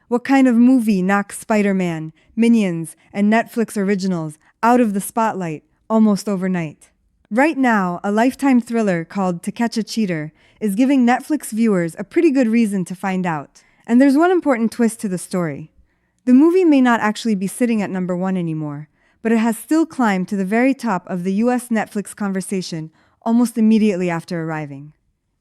What kind of movie knocks Spider-Man, Minions, and Netflix originals out of the spotlight almost overnight? Right now, a Lifetime thriller called To Catch a Cheater is giving Netflix viewers a pretty good reason to find out. And there's one important twist to the story. The movie may not actually be sitting at number 1 anymore, but it has still climbed to the very top of the US Netflix conversation almost immediately after arriving.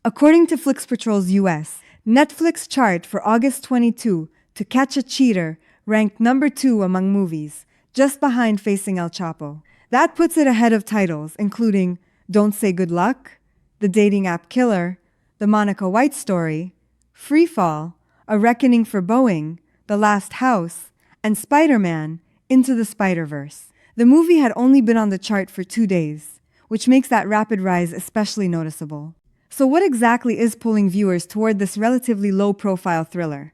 According to FlixPatrol's US, Netflix chart for August 22, To Catch a Cheater ranked number 2 among movies, just behind Facing El Chapo. That puts it ahead of titles including Don't Say Good Luck, The Dating App Killer, The Monica White Story, Free Fall, A Reckoning for Bowen, The Last House, and Spider-Man Into the Spider-Verse. The movie had only been on the chart for 2 days, which makes that rapid rise especially noticeable. So what exactly is pulling viewers toward this relatively low-profile thriller?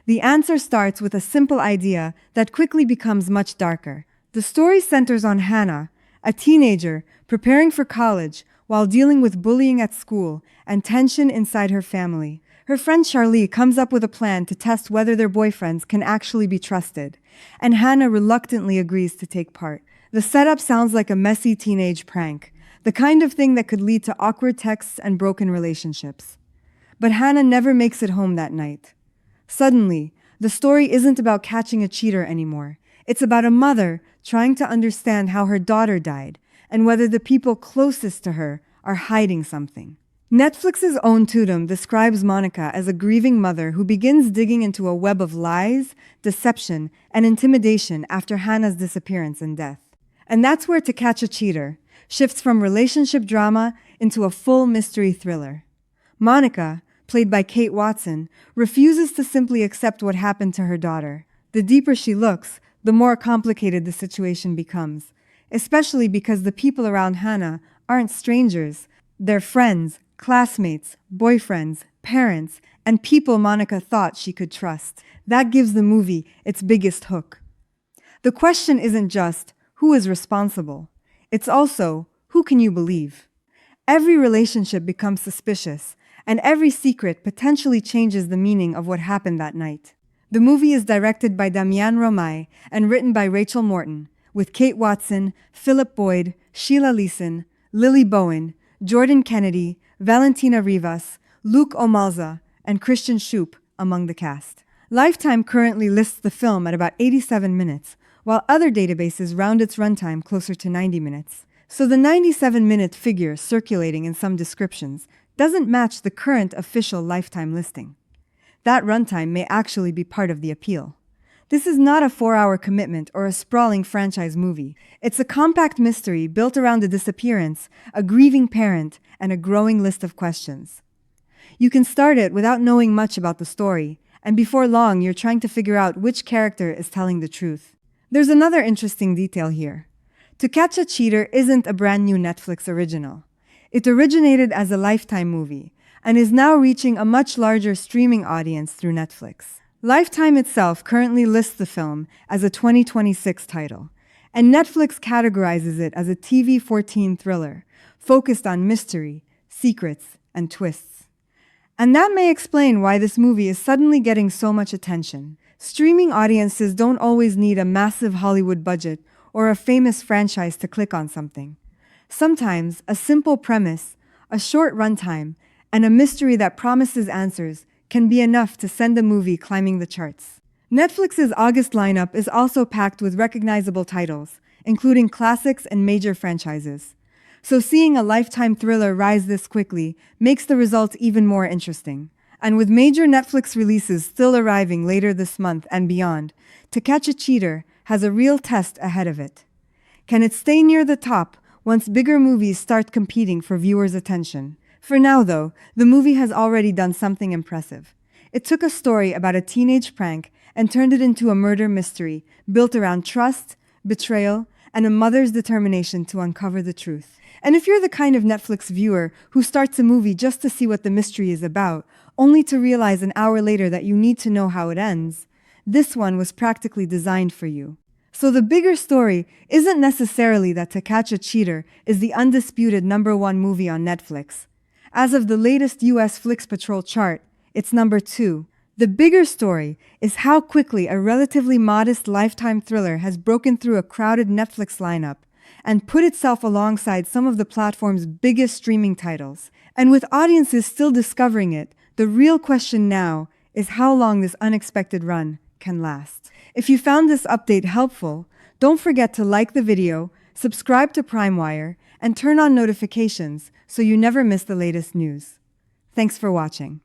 The answer starts with a simple idea that quickly becomes much darker. The story centers on Hannah, a teenager preparing for college while dealing with bullying at school and tension inside her family. Her friend Charlie comes up with a plan to test whether their boyfriends can actually be trusted, and Hannah reluctantly agrees to take part. The setup sounds like a messy teenage prank, the kind of thing that could lead to awkward texts and broken relationships. But Hannah never makes it home that night. Suddenly, the story isn't about catching a cheater anymore. It's about a mother trying to understand how her daughter died and whether the people closest to her are hiding something. Netflix's own Tudum describes Monica as a grieving mother who begins digging into a web of lies, deception, and intimidation after Hannah's disappearance and death. And that's where To Catch a Cheater shifts from relationship drama into a full mystery thriller. Monica, played by Kate Watson, refuses to simply accept what happened to her daughter. The deeper she looks, the more complicated the situation becomes, especially because the people around Hannah aren't strangers. They're friends, classmates, boyfriends, parents, and people Monica thought she could trust. That gives the movie its biggest hook. The question isn't just, who is responsible? It's also, who can you believe? Every relationship becomes suspicious, and every secret potentially changes the meaning of what happened that night. The movie is directed by Damian Romay and written by Rachel Morton, with Kate Watson, Philip Boyd, Sheila Leason, Lily Bowen, Jordan Kennedy, Valentina Rivas, Luke Omalza, and Christian Shupe among the cast. Lifetime currently lists the film at about 87 minutes, while other databases round its runtime closer to 90 minutes. So the 97-minute figure circulating in some descriptions doesn't match the current official Lifetime listing. That runtime may actually be part of the appeal. This is not a 4-hour commitment or a sprawling franchise movie. It's a compact mystery built around a disappearance, a grieving parent, and a growing list of questions. You can start it without knowing much about the story, and before long you're trying to figure out which character is telling the truth. There's another interesting detail here. To Catch a Cheater isn't a brand new Netflix original. It originated as a Lifetime movie, and is now reaching a much larger streaming audience through Netflix. Lifetime itself currently lists the film as a 2026 title, and Netflix categorizes it as a TV-14 thriller, focused on mystery, secrets, and twists. And that may explain why this movie is suddenly getting so much attention. Streaming audiences don't always need a massive Hollywood budget or a famous franchise to click on something. Sometimes a simple premise, a short runtime, and a mystery that promises answers can be enough to send a movie climbing the charts. Netflix's August lineup is also packed with recognizable titles, including classics and major franchises. So seeing a Lifetime thriller rise this quickly makes the result even more interesting. And with major Netflix releases still arriving later this month and beyond, To Catch a Cheater has a real test ahead of it. Can it stay near the top once bigger movies start competing for viewers' attention? For now, though, the movie has already done something impressive. It took a story about a teenage prank and turned it into a murder mystery built around trust, betrayal, and a mother's determination to uncover the truth. And if you're the kind of Netflix viewer who starts a movie just to see what the mystery is about, only to realize an hour later that you need to know how it ends, this one was practically designed for you. So the bigger story isn't necessarily that To Catch a Cheater is the undisputed #1 movie on Netflix. As of the latest US FlixPatrol chart, it's number 2, The bigger story is how quickly a relatively modest Lifetime thriller has broken through a crowded Netflix lineup and put itself alongside some of the platform's biggest streaming titles. And with audiences still discovering it, the real question now is how long this unexpected run can last. If you found this update helpful, don't forget to like the video, subscribe to PrimeWire, and turn on notifications so you never miss the latest news. Thanks for watching.